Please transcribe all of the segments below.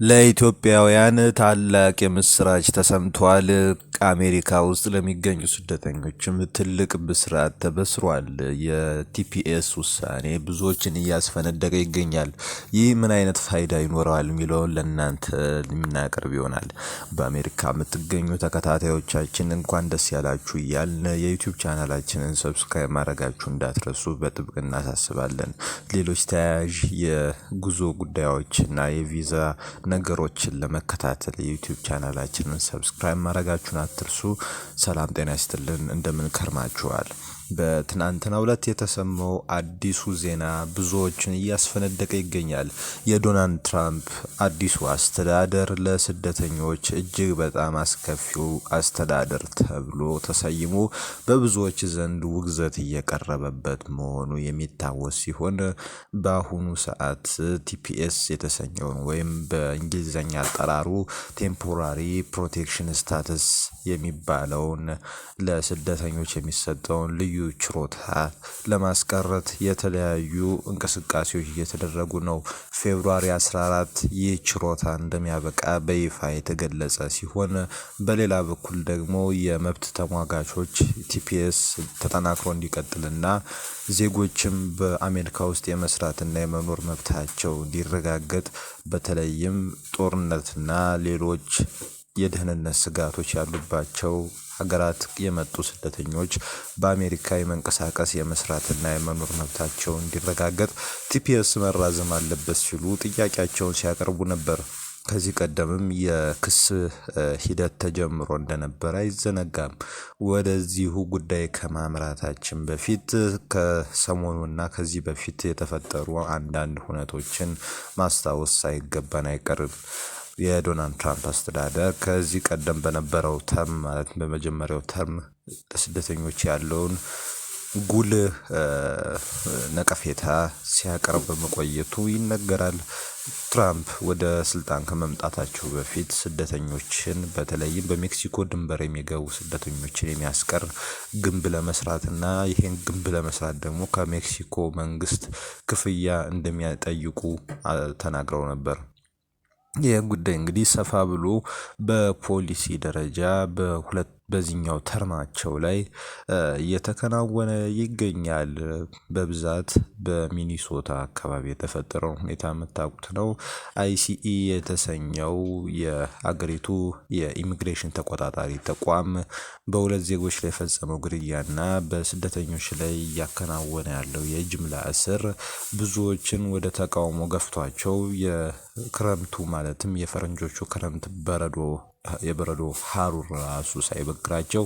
ለኢትዮጵያውያን ታላቅ የምስራች ተሰምቷል። አሜሪካ ውስጥ ለሚገኙ ስደተኞችም ትልቅ ብስራት ተበስሯል። የቲፒኤስ ውሳኔ ብዙዎችን እያስፈነደቀ ይገኛል። ይህ ምን አይነት ፋይዳ ይኖረዋል የሚለውን ለእናንተ የምናቀርብ ይሆናል። በአሜሪካ የምትገኙ ተከታታዮቻችን እንኳን ደስ ያላችሁ እያልን የዩቲዩብ ቻናላችንን ሰብስክራይብ ማድረጋችሁ እንዳትረሱ በጥብቅ እናሳስባለን። ሌሎች ተያያዥ የጉዞ ጉዳዮች እና የቪዛ ነገሮችን ለመከታተል የዩቲዩብ ቻናላችንን ሰብስክራይብ ማድረጋችሁን አትርሱ። ሰላም ጤና ይስጥልን፣ እንደምን ከርማችኋል? በትናንትናው ዕለት የተሰማው አዲሱ ዜና ብዙዎችን እያስፈነደቀ ይገኛል። የዶናልድ ትራምፕ አዲሱ አስተዳደር ለስደተኞች እጅግ በጣም አስከፊው አስተዳደር ተብሎ ተሰይሞ በብዙዎች ዘንድ ውግዘት እየቀረበበት መሆኑ የሚታወስ ሲሆን በአሁኑ ሰዓት ቲፒኤስ የተሰኘውን ወይም በእንግሊዝኛ አጠራሩ ቴምፖራሪ ፕሮቴክሽን ስታተስ የሚባለውን ለስደተኞች የሚሰጠውን ልዩ ችሮታ ለማስቀረት የተለያዩ እንቅስቃሴዎች እየተደረጉ ነው። ፌብሩዋሪ 14 ይህ ችሮታ እንደሚያበቃ በይፋ የተገለጸ ሲሆን በሌላ በኩል ደግሞ የመብት ተሟጋቾች ቲፒኤስ ተጠናክሮ እንዲቀጥልና ዜጎችም በአሜሪካ ውስጥ የመስራትና የመኖር መብታቸው እንዲረጋገጥ በተለይም ጦርነትና ሌሎች የደህንነት ስጋቶች ያሉባቸው ሀገራት የመጡ ስደተኞች በአሜሪካ የመንቀሳቀስ የመስራትና የመኖር መብታቸው እንዲረጋገጥ ቲፒኤስ መራዘም አለበት ሲሉ ጥያቄያቸውን ሲያቀርቡ ነበር። ከዚህ ቀደምም የክስ ሂደት ተጀምሮ እንደነበረ አይዘነጋም። ወደዚሁ ጉዳይ ከማምራታችን በፊት ከሰሞኑና ከዚህ በፊት የተፈጠሩ አንዳንድ ሁነቶችን ማስታወስ ሳይገባን አይቀርም። የዶናልድ ትራምፕ አስተዳደር ከዚህ ቀደም በነበረው ተርም ማለት በመጀመሪያው ተርም ለስደተኞች ያለውን ጉልህ ነቀፌታ ሲያቀርብ መቆየቱ ይነገራል። ትራምፕ ወደ ስልጣን ከመምጣታቸው በፊት ስደተኞችን በተለይም በሜክሲኮ ድንበር የሚገቡ ስደተኞችን የሚያስቀር ግንብ ለመስራትና ይሄን ግንብ ለመስራት ደግሞ ከሜክሲኮ መንግስት ክፍያ እንደሚጠይቁ ተናግረው ነበር። ይህ ጉዳይ እንግዲህ ሰፋ ብሎ በፖሊሲ ደረጃ በዚህኛው ተርማቸው ላይ እየተከናወነ ይገኛል። በብዛት በሚኒሶታ አካባቢ የተፈጠረው ሁኔታ የምታውቁት ነው። አይሲኢ የተሰኘው የአገሪቱ የኢሚግሬሽን ተቆጣጣሪ ተቋም በሁለት ዜጎች ላይ የፈጸመው ግድያና በስደተኞች ላይ እያከናወነ ያለው የጅምላ እስር ብዙዎችን ወደ ተቃውሞ ገፍቷቸው የክረምቱ ማለትም የፈረንጆቹ ክረምት የበረዶ ሀሩር ራሱ ሳይበግራቸው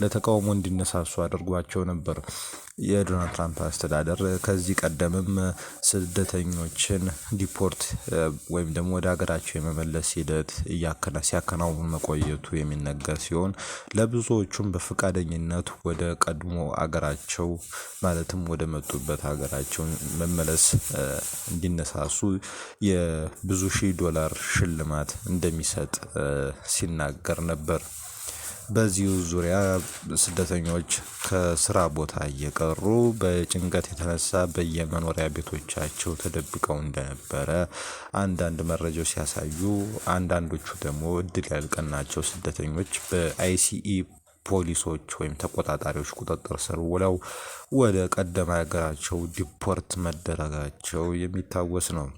ለተቃውሞ እንዲነሳሱ አድርጓቸው ነበር። የዶናልድ ትራምፕ አስተዳደር ከዚህ ቀደምም ስደተኞችን ዲፖርት ወይም ደግሞ ወደ ሀገራቸው የመመለስ ሂደት ሲያከናውን መቆየቱ የሚነገር ሲሆን ለብዙዎቹም በፈቃደኝነት ወደ ቀድሞ አገራቸው ማለትም ወደ መጡበት ሀገራቸው መመለስ እንዲነሳሱ የብዙ ሺህ ዶላር ሽልማት እንደሚሰጥ ሲናገር ነበር። በዚሁ ዙሪያ ስደተኞች ከስራ ቦታ እየቀሩ በጭንቀት የተነሳ በየመኖሪያ ቤቶቻቸው ተደብቀው እንደነበረ አንዳንድ መረጃዎች ሲያሳዩ፣ አንዳንዶቹ ደግሞ እድል ያልቀናቸው ስደተኞች በአይሲኢ ፖሊሶች ወይም ተቆጣጣሪዎች ቁጥጥር ስር ውለው ወደ ቀደመ ሀገራቸው ዲፖርት መደረጋቸው የሚታወስ ነው።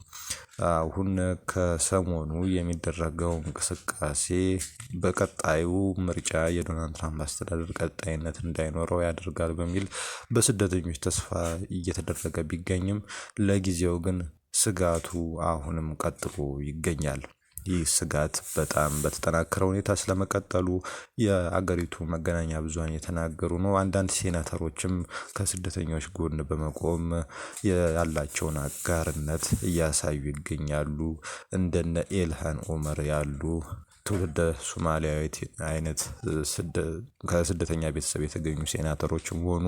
አሁን ከሰሞኑ የሚደረገው እንቅስቃሴ በቀጣዩ ምርጫ የዶናልድ ትራምፕ አስተዳደር ቀጣይነት እንዳይኖረው ያደርጋል በሚል በስደተኞች ተስፋ እየተደረገ ቢገኝም ለጊዜው ግን ስጋቱ አሁንም ቀጥሎ ይገኛል። ይህ ስጋት በጣም በተጠናከረ ሁኔታ ስለመቀጠሉ የአገሪቱ መገናኛ ብዙሃን የተናገሩ ነው። አንዳንድ ሴናተሮችም ከስደተኞች ጎን በመቆም ያላቸውን አጋርነት እያሳዩ ይገኛሉ። እንደነ ኤልሃን ኦመር ያሉ ትውልደ ሶማሊያዊት አይነት ከስደተኛ ቤተሰብ የተገኙ ሴናተሮችም ሆኑ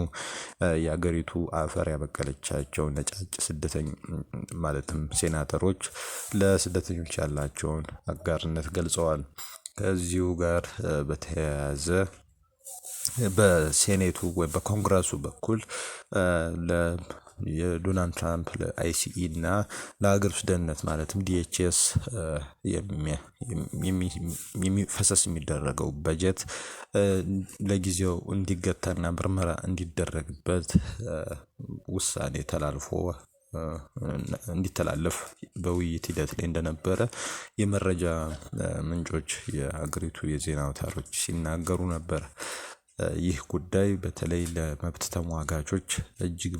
የአገሪቱ አፈር ያበቀለቻቸው ነጫጭ ስደተኛ ማለትም ሴናተሮች ለስደተኞች ያላቸውን አጋርነት ገልጸዋል። ከዚሁ ጋር በተያያዘ በሴኔቱ ወይ በኮንግረሱ በኩል የዶናልድ ትራምፕ ለአይሲኢ እና ለሀገር ውስጥ ደህንነት ማለትም ዲኤችኤስ የሚፈሰስ የሚደረገው በጀት ለጊዜው እንዲገታና ምርመራ እንዲደረግበት ውሳኔ ተላልፎ እንዲተላለፍ በውይይት ሂደት ላይ እንደነበረ የመረጃ ምንጮች የሀገሪቱ የዜና አውታሮች ሲናገሩ ነበር። ይህ ጉዳይ በተለይ ለመብት ተሟጋቾች እጅግ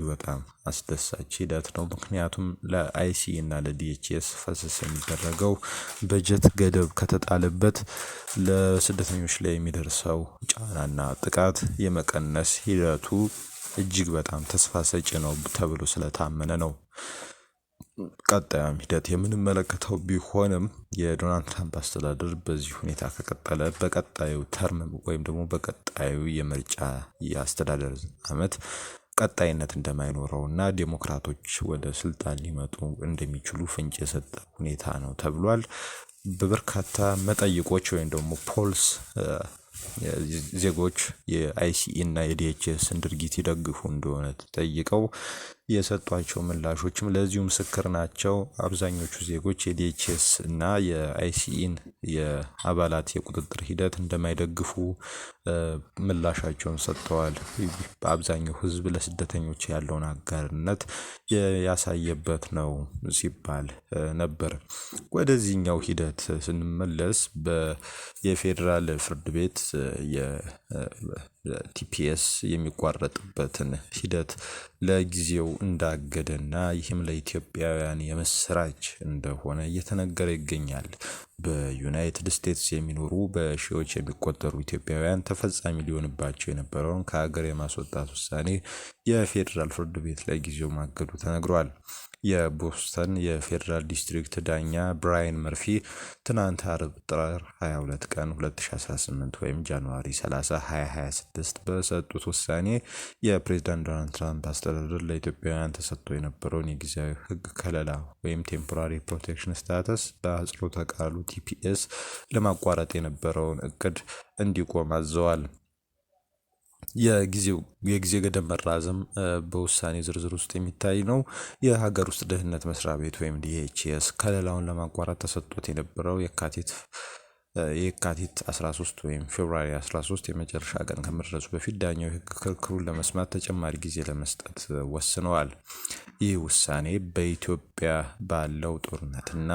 በጣም አስደሳች ሂደት ነው። ምክንያቱም ለአይሲኢ እና ለዲኤችኤስ ፈሰስ የሚደረገው በጀት ገደብ ከተጣለበት ለስደተኞች ላይ የሚደርሰው ጫናና ጥቃት የመቀነስ ሂደቱ እጅግ በጣም ተስፋ ሰጪ ነው ተብሎ ስለታመነ ነው። ቀጣዩም ሂደት የምንመለከተው ቢሆንም የዶናልድ ትራምፕ አስተዳደር በዚህ ሁኔታ ከቀጠለ በቀጣዩ ተርም ወይም ደግሞ በቀጣዩ የምርጫ የአስተዳደር ዓመት ቀጣይነት እንደማይኖረውና ዴሞክራቶች ወደ ስልጣን ሊመጡ እንደሚችሉ ፍንጭ የሰጠ ሁኔታ ነው ተብሏል። በበርካታ መጠይቆች ወይም ደግሞ ፖልስ ዜጎች የአይሲኢ እና የዲኤችኤስን ድርጊት ይደግፉ እንደሆነ ተጠይቀው የሰጧቸው ምላሾችም ለዚሁ ምስክር ናቸው። አብዛኞቹ ዜጎች የዲኤችኤስ እና የአይሲኢን የአባላት የቁጥጥር ሂደት እንደማይደግፉ ምላሻቸውን ሰጥተዋል። በአብዛኛው ሕዝብ ለስደተኞች ያለውን አጋርነት ያሳየበት ነው ሲባል ነበር። ወደዚህኛው ሂደት ስንመለስ የፌዴራል ፍርድ ቤት የቲፒኤስ የሚቋረጥበትን ሂደት ለጊዜው እንዳገደና ይህም ለኢትዮጵያውያን የምስራች እንደሆነ እየተነገረ ይገኛል። በዩናይትድ ስቴትስ የሚኖሩ በሺዎች የሚቆጠሩ ኢትዮጵያውያን ተፈጻሚ ሊሆንባቸው የነበረውን ከሀገር የማስወጣት ውሳኔ የፌዴራል ፍርድ ቤት ለጊዜው ማገዱ ተነግሯል። የቦስተን የፌዴራል ዲስትሪክት ዳኛ ብራያን መርፊ ትናንት አርብ ጥር 22 ቀን 2018 ወይም ጃንዋሪ 30 2026 በሰጡት ውሳኔ የፕሬዝዳንት ዶናልድ ትራምፕ አስተዳደር ለኢትዮጵያውያን ተሰጥቶ የነበረውን የጊዜያዊ ሕግ ከለላ ወይም ቴምፖራሪ ፕሮቴክሽን ስታተስ በአጽሮተ ቃሉ ቲፒኤስ ለማቋረጥ የነበረውን እቅድ እንዲቆም አዘዋል። የጊዜ ገደብ መራዘም በውሳኔ ዝርዝር ውስጥ የሚታይ ነው። የሀገር ውስጥ ደህንነት መስሪያ ቤት ወይም ዲኤችኤስ ከለላውን ለማቋረጥ ተሰጥቶት የነበረው የካቲት 13 ወይም ፌብሩዋሪ 13 የመጨረሻ ቀን ከመድረሱ በፊት ዳኛው የህግ ክርክሩን ለመስማት ተጨማሪ ጊዜ ለመስጠት ወስነዋል። ይህ ውሳኔ በኢትዮጵያ ባለው ጦርነትና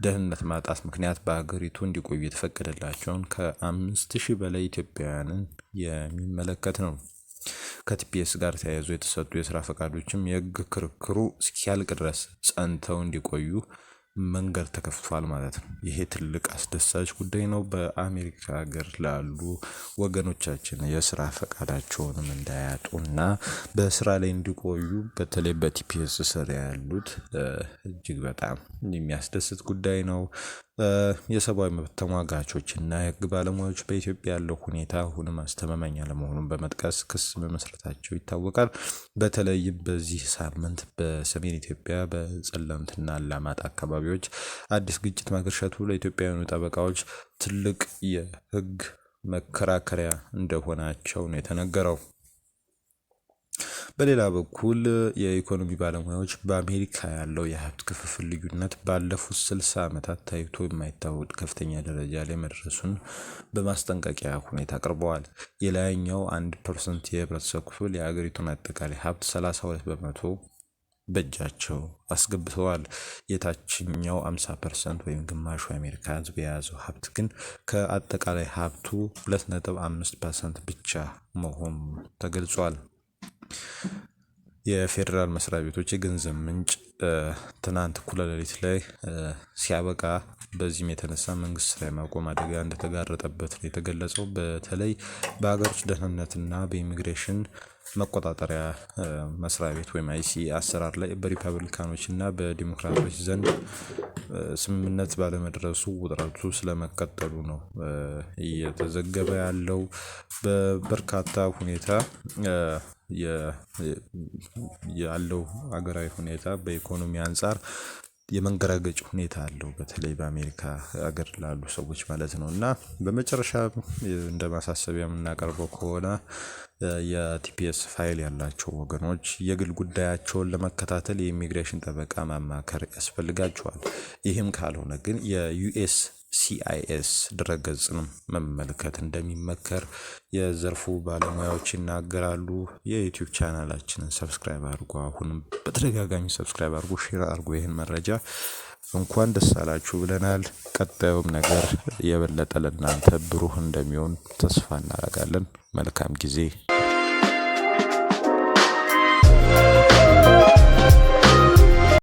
ደህንነት ማጣት ምክንያት በሀገሪቱ እንዲቆዩ የተፈቀደላቸውን ከ5000 በላይ ኢትዮጵያውያንን የሚመለከት ነው። ከቲፒኤስ ጋር ተያይዞ የተሰጡ የስራ ፈቃዶችም የህግ ክርክሩ እስኪያልቅ ድረስ ጸንተው እንዲቆዩ መንገድ ተከፍቷል ማለት ነው። ይሄ ትልቅ አስደሳች ጉዳይ ነው። በአሜሪካ ሀገር ላሉ ወገኖቻችን የስራ ፈቃዳቸውንም እንዳያጡና በስራ ላይ እንዲቆዩ በተለይ በቲፒኤስ ስር ያሉት እጅግ በጣም የሚያስደስት ጉዳይ ነው። የሰብአዊ መብት ተሟጋቾች እና የህግ ባለሙያዎች በኢትዮጵያ ያለው ሁኔታ አሁንም አስተማማኝ አለመሆኑን በመጥቀስ ክስ መመስረታቸው ይታወቃል። በተለይም በዚህ ሳምንት በሰሜን ኢትዮጵያ በጸለምትና አላማጣ አካባቢዎች አዲስ ግጭት ማገርሸቱ ለኢትዮጵያውያኑ ጠበቃዎች ትልቅ የህግ መከራከሪያ እንደሆናቸው ነው የተነገረው። በሌላ በኩል የኢኮኖሚ ባለሙያዎች በአሜሪካ ያለው የሀብት ክፍፍል ልዩነት ባለፉት 60 ዓመታት ታይቶ የማይታወቅ ከፍተኛ ደረጃ ላይ መድረሱን በማስጠንቀቂያ ሁኔታ አቅርበዋል። የላይኛው 1% የህብረተሰብ ክፍል የሀገሪቱን አጠቃላይ ሀብት 32 በመቶ በእጃቸው አስገብተዋል። የታችኛው 50% ወይም ግማሹ የአሜሪካ ህዝብ የያዘው ሀብት ግን ከአጠቃላይ ሀብቱ 2.5% ብቻ መሆኑ ተገልጿል። የፌዴራል መስሪያ ቤቶች የገንዘብ ምንጭ ትናንት እኩለ ሌሊት ላይ ሲያበቃ በዚህም የተነሳ መንግስት ስራ የማቆም አደጋ እንደተጋረጠበት ነው የተገለጸው። በተለይ በሀገር ውስጥ ደህንነትና በኢሚግሬሽን መቆጣጠሪያ መስሪያ ቤት ወይም አይሲኢ አሰራር ላይ በሪፐብሊካኖች እና በዲሞክራቶች ዘንድ ስምምነት ባለመድረሱ ውጥረቱ ስለመቀጠሉ ነው እየተዘገበ ያለው። በበርካታ ሁኔታ ያለው ሀገራዊ ሁኔታ በኢኮኖሚ አንጻር የመንገራገጭ ሁኔታ አለው በተለይ በአሜሪካ ሀገር ላሉ ሰዎች ማለት ነው። እና በመጨረሻ እንደ ማሳሰቢያ የምናቀርበው ከሆነ የቲፒኤስ ፋይል ያላቸው ወገኖች የግል ጉዳያቸውን ለመከታተል የኢሚግሬሽን ጠበቃ ማማከር ያስፈልጋቸዋል። ይህም ካልሆነ ግን የዩኤስ ሲአይኤስ ድረገጽንም መመልከት እንደሚመከር የዘርፉ ባለሙያዎች ይናገራሉ። የዩቲዩብ ቻናላችንን ሰብስክራይብ አድርጉ። አሁንም በተደጋጋሚ ሰብስክራይብ አድርጉ፣ ሼር አድርጉ። ይህን መረጃ እንኳን ደስ አላችሁ ብለናል። ቀጣዩም ነገር የበለጠ ለእናንተ ብሩህ እንደሚሆን ተስፋ እናደርጋለን። መልካም ጊዜ